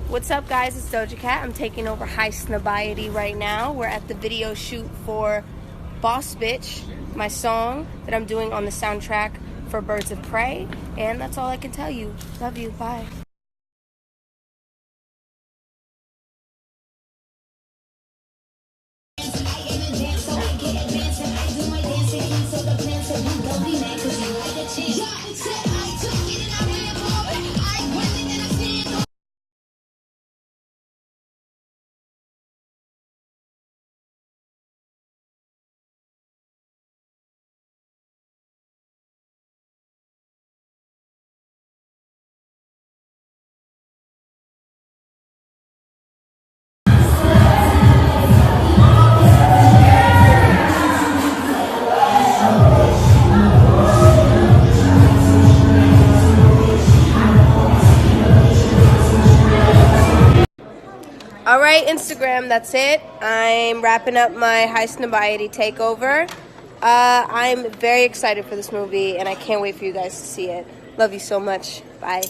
What's up, guys? It's Doja Cat. I'm taking over High Snobiety right now. We're at the video shoot for Boss Bitch, my song that I'm doing on the soundtrack for Birds of Prey. And that's all I can tell you. Love you. Bye. Alright, Instagram, that's it. I'm wrapping up my High Snobiety takeover. I'm very excited for this movie, and I can't wait for you guys to see it. Love you so much. Bye.